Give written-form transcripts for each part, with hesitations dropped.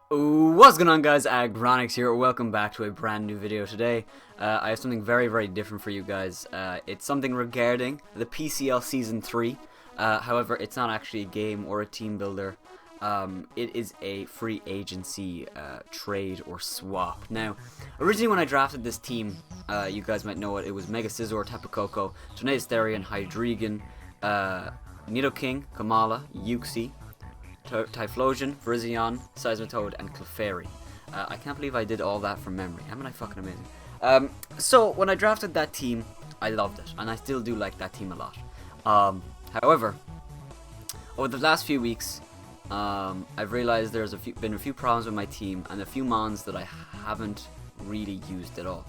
What's going on, guys? Aggronix here. Welcome back to a brand new video today. I have something very different for you guys. It's something regarding the PCL Season 3. However, it's not actually a game or a team builder. It is a free agency trade or swap. Now, originally when I drafted this team, you guys might know it. It was Mega Scizor, Tapu Koko, Tornadus Therian, Hydreigon, Nidoking, Kamala, Uxie, Typhlosion, Virizion, Seismitoad, and Clefairy. I can't believe I did all that from memory. Am I fucking amazing? So, when I drafted that team, I loved it. And I still do like that team a lot. However, over the last few weeks, I've realized there's been a few problems with my team, and a few mons that I haven't really used at all.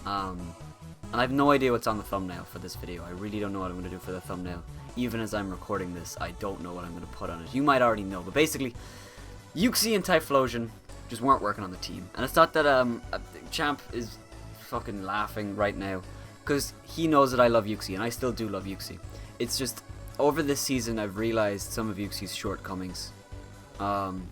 And I have no idea what's on the thumbnail for this video. I really don't know what I'm going to do for the thumbnail. Even as I'm recording this, I don't know what I'm going to put on it. You might already know, but basically, Uxie and Typhlosion just weren't working on the team. And it's not that Champ is fucking laughing right now, because he knows that I love Uxie, and I still do love Uxie. It's just, over this season, I've realized some of Uxie's shortcomings. And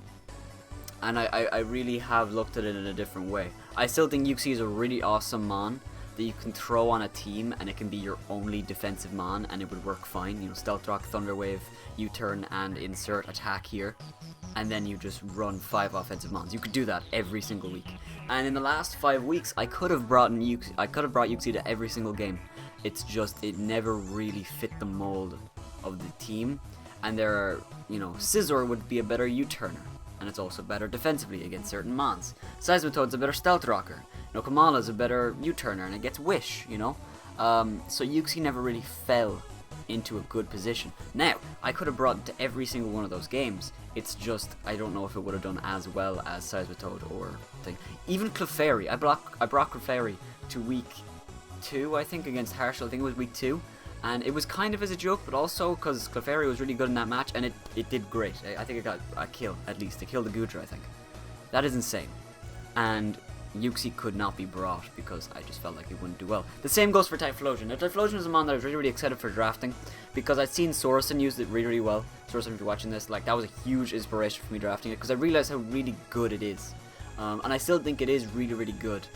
I really have looked at it in a different way. I still think Uxie is a really awesome mon that you can throw on a team, and it can be your only defensive mon, and it would work fine. You know, Stealth Rock, Thunder Wave, U-turn, and insert attack here, and then you just run 5 offensive mons. You could do that every single week. And in the last 5 weeks, I could have brought Uxie to every single game. It's just it never really fit the mold of the team. And there are, you know, Scizor would be a better U-turner, and it's also better defensively against certain mons. Seismitoad's a better Stealth Rocker. You know, Kamala's a better U-turner, and it gets Wish, you know? So Uxie never really fell into a good position. Now, I could have brought it to every single one of those games. It's just, I don't know if it would have done as well as Seismitoad or thing. Even Clefairy, I brought Clefairy to week 2, I think, against Herschel. I think it was week 2. And it was kind of as a joke, but also because Clefairy was really good in that match, and it did great. I think it got a kill, at least. It killed the Goodra, I think. That is insane. And Uxie could not be brought because I just felt like it wouldn't do well. The same goes for Typhlosion. Now, Typhlosion is a mon that I was really excited for drafting because I'd seen Sorosin use it really well. Sorosin, if you're watching this, like, that was a huge inspiration for me drafting it because I realized how really good it is. And I still think it is really good.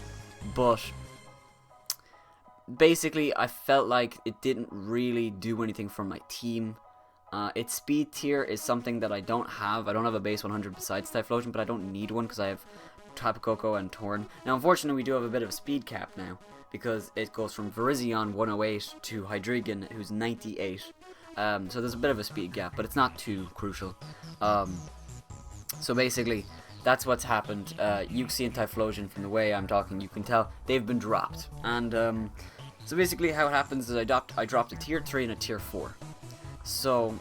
But basically, I felt like it didn't really do anything for my team. Its speed tier is something that I don't have. I don't have a base 100 besides Typhlosion, but I don't need one because I have Tapu Koko and Torn. Now, unfortunately, we do have a bit of a speed cap now because it goes from Virizion 108 to Hydreigon, who's 98. So there's a bit of a speed gap, but it's not too crucial. So basically, that's what's happened. Uxie and Typhlosion, from the way I'm talking, you can tell they've been dropped. And so basically, how it happens is I dropped a tier 3 and a tier 4. So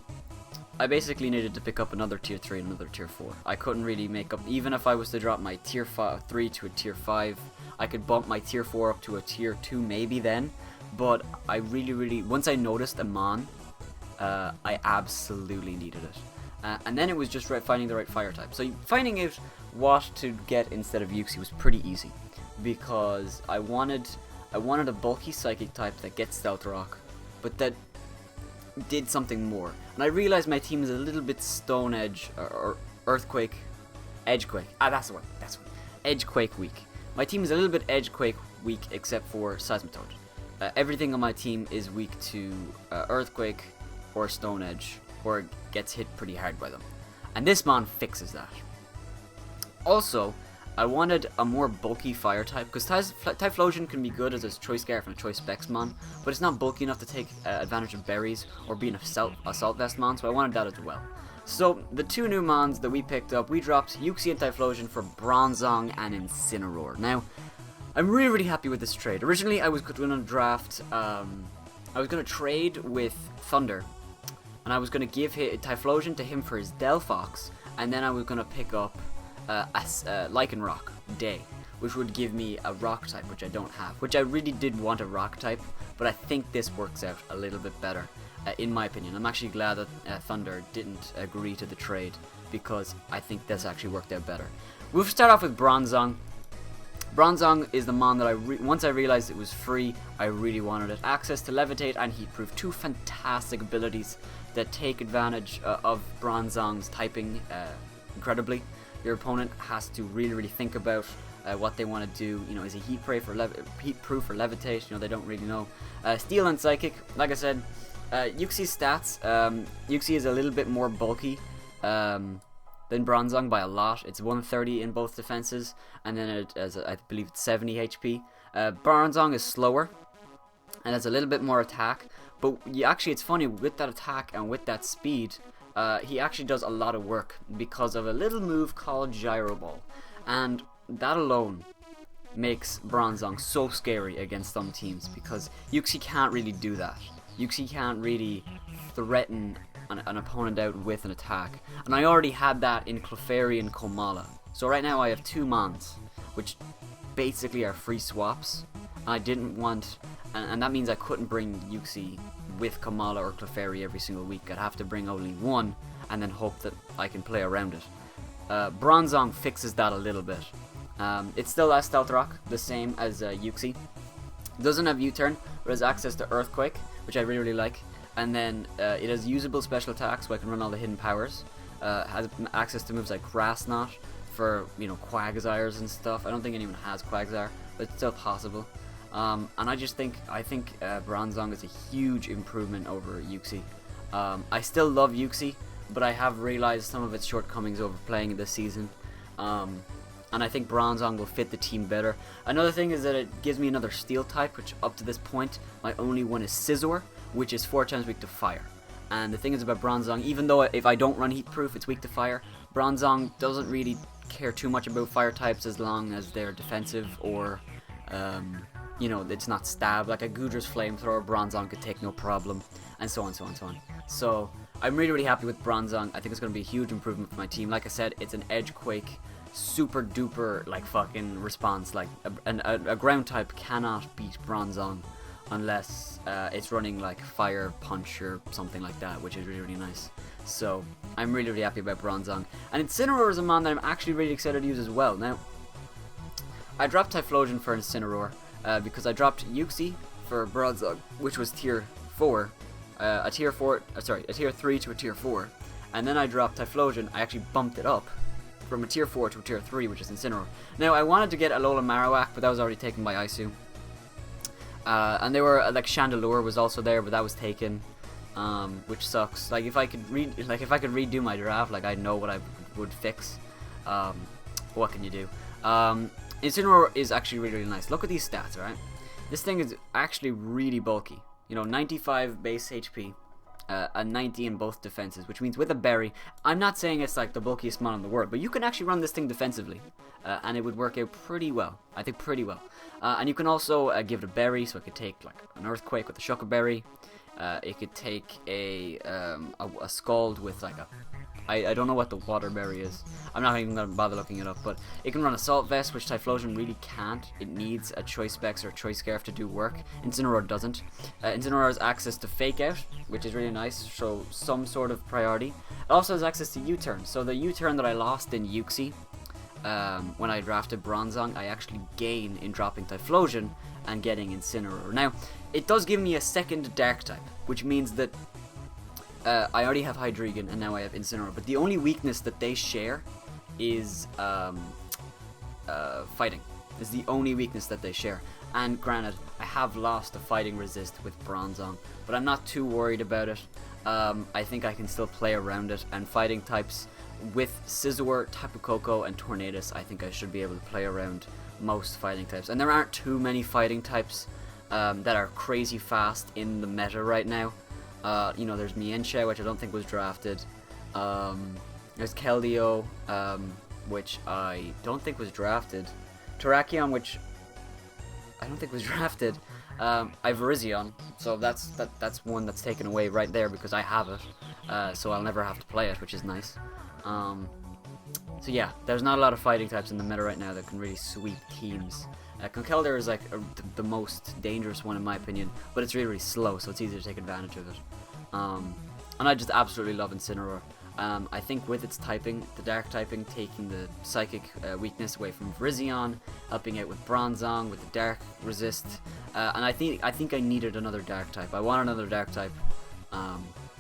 I basically needed to pick up another tier 3 and another tier 4. I couldn't really make up, even if I was to drop my tier 3 to a tier 5, I could bump my tier 4 up to a tier 2 maybe then, but I really, once I noticed a mon, I absolutely needed it. And then it was just finding the right fire type. So finding out what to get instead of Uxie was pretty easy, because I wanted a bulky psychic type that gets Stealth Rock, but that did something more. And I realized my team is a little bit Stone Edge or Earthquake, Edgequake. That's the one. Edgequake weak. My team is a little bit Edgequake weak except for Seismitoad. Everything on my team is weak to Earthquake or Stone Edge, or it gets hit pretty hard by them. And this mon fixes that. Also, I wanted a more bulky fire type, because Typhlosion can be good as a Choice Scarf and a Choice Specs mon, but it's not bulky enough to take advantage of berries or be an Assault Vest mon, so I wanted that as well. So, the two new mons that we picked up, we dropped Uxie and Typhlosion for Bronzong and Incineroar. Now, I'm really happy with this trade. Originally, I was going to draft, I was going to trade with Thunder, and I was going to give Typhlosion to him for his Delphox, and then I was going to pick up Lycanroc Day, which would give me a rock type, which I don't have, which I really did want a rock type, but I think this works out a little bit better, in my opinion. I'm actually glad that Thunder didn't agree to the trade, because I think this actually worked out better. We'll start off with Bronzong. Bronzong is the mon that once I realized it was free, I really wanted it. Access to Levitate and Heatproof, two fantastic abilities that take advantage of Bronzong's typing incredibly. your opponent has to really think about what they want to do. You know, is he heat proof or levitate? You know, they don't really know. Steel and Psychic, like I said, Yuxi's stats. Yuxi is a little bit more bulky than Bronzong by a lot. It's 130 in both defenses, and then I believe it's 70 HP. Bronzong is slower and has a little bit more attack, but actually it's funny, with that attack and with that speed, he actually does a lot of work because of a little move called Gyro Ball, and that alone makes Bronzong so scary against some teams, because Yuxi can't really do that. Yuxi can't really threaten an opponent out with an attack, and I already had that in Clefairy and Komala. So right now I have 2 Mons, which basically are free swaps, and I didn't want, and that means I couldn't bring Yuxi with Komala or Clefairy every single week. I'd have to bring only one and then hope that I can play around it. Bronzong fixes that a little bit. It's still as Stealth Rock, the same as Yuxi. Doesn't have U-turn, but has access to Earthquake, which I really like. And then it has usable special attacks, so I can run all the hidden powers. Has access to moves like Grass Knot for, you know, Quagsires and stuff. I don't think anyone has Quagsire, but it's still possible. And I think Bronzong is a huge improvement over Yuxi. I still love Yuxi, but I have realized some of its shortcomings over playing it this season. And I think Bronzong will fit the team better. Another thing is that it gives me another Steel type, which up to this point, my only one is Scizor, which is 4 times weak to fire. And the thing is about Bronzong, even though if I don't run Heat Proof, it's weak to fire, Bronzong doesn't really care too much about fire types as long as they're defensive or, you know, it's not stab. Like a Gudra's Flamethrower, Bronzong could take no problem, and so on, so on, so on. So I'm really happy with Bronzong. I think it's going to be a huge improvement for my team. Like I said, it's an Edge Quake, super duper like fucking response. Like a ground type cannot beat Bronzong unless it's running like Fire Punch or something like that, which is really nice. So I'm really happy about Bronzong. And Incineroar is a mon that I'm actually really excited to use as well. Now, I dropped Typhlosion for Incineroar because I dropped Yuxi for Bronzong, which was tier 4, a tier 3 to a tier 4, and then I dropped Typhlosion. I actually bumped it up from a tier 4 to a tier 3, which is Incineroar. Now, I wanted to get Alola Marowak, but that was already taken by Isu. And they were like Chandelure was also there, but that was taken, which sucks. Like if I could redo my draft, like I know what I would fix. What can you do? Incineroar is actually really nice. Look at these stats, right? This thing is actually really bulky. You know, 95 base HP, and 90 in both defenses, which means with a berry, I'm not saying it's like the bulkiest mon in the world, but you can actually run this thing defensively, and it would work out pretty well. I think pretty well. And you can also give it a berry, so it could take like an Earthquake with a Shuca Berry. It could take a Scald with like a... I don't know what the Water Berry is. I'm not even going to bother looking it up, but it can run Assault Vest, which Typhlosion really can't. It needs a Choice Specs or Choice Scarf to do work. Incineroar doesn't. Incineroar has access to Fake Out, which is really nice, so some sort of priority. It also has access to U-Turn, so the U-Turn that I lost in Yuxi, when I drafted Bronzong, I actually gain in dropping Typhlosion and getting Incineroar. Now, it does give me a second Dark type, which means that I already have Hydreigon and now I have Incineroar, but the only weakness that they share is fighting. Is the only weakness that they share. And granted, I have lost a fighting resist with Bronzong, but I'm not too worried about it. I think I can still play around it, and fighting types with Scizor, Tapu Koko, and Tornadus, I think I should be able to play around most fighting types. And there aren't too many fighting types that are crazy fast in the meta right now. You know, there's Mienshao, which I don't think was drafted. There's Keldeo, which I don't think was drafted. Terrakion, which I don't think was drafted. I have Virizion, so that's one that's taken away right there because I have it. So I'll never have to play it, which is nice. So yeah, there's not a lot of fighting types in the meta right now that can really sweep teams. Conkeldurr is like the most dangerous one in my opinion, but it's really slow, so it's easy to take advantage of it. And I just absolutely love Incineroar. I think with its typing, the Dark typing, taking the Psychic weakness away from Virizion, helping out with Bronzong with the Dark resist, and I think I needed another Dark type. I want another Dark type,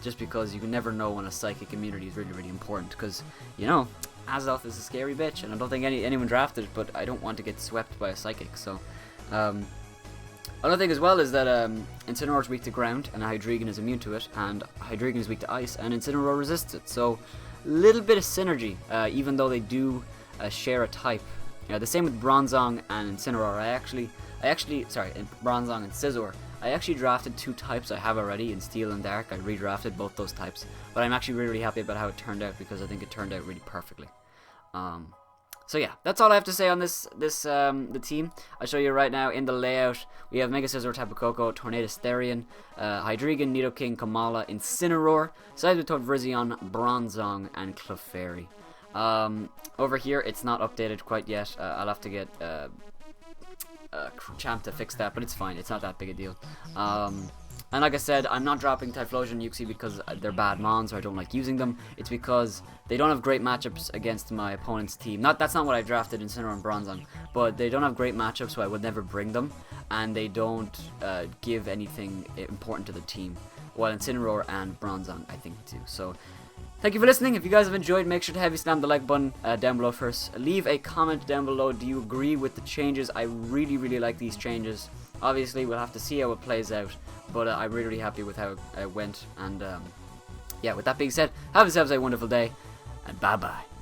just because you can never know when a Psychic immunity is really important. Because you know, Azelf is a scary bitch, and I don't think anyone drafted it, but I don't want to get swept by a Psychic, so... Another thing as well is that Incineroar is weak to ground, and Hydreigon is immune to it, and Hydreigon is weak to ice, and Incineroar resists it, so little bit of synergy, even though they do share a type. The same with Bronzong and Incineroar. Bronzong and Scizor. I actually drafted 2 types I have already in Steel and Dark. I redrafted both those types, but I'm actually really happy about how it turned out because I think it turned out really perfectly. So yeah, that's all I have to say on the team. I'll show you right now in the layout. We have Mega Scizor, Tapu Koko, Tornadus Therian, Hydreigon, Nidoking, Kamala, Incineroar, Scyther, Virizion, Bronzong, and Clefairy. Over here, it's not updated quite yet. I'll have to get Champ to fix that, but it's fine. It's not that big a deal. And like I said, I'm not dropping Typhlosion and Uxie because they're bad mons or I don't like using them. It's because they don't have great matchups against my opponent's team. That's not what I drafted in Incineroar and Bronzong, but they don't have great matchups, so I would never bring them, and they don't give anything important to the team. While Incineroar and Bronzong, I think, do. So, thank you for listening. If you guys have enjoyed, make sure to heavy slam the like button down below first. Leave a comment down below. Do you agree with the changes? I really, really like these changes. Obviously, we'll have to see how it plays out, but I'm really, really happy with how it went. And yeah, with that being said, have yourselves a wonderful day, and bye-bye.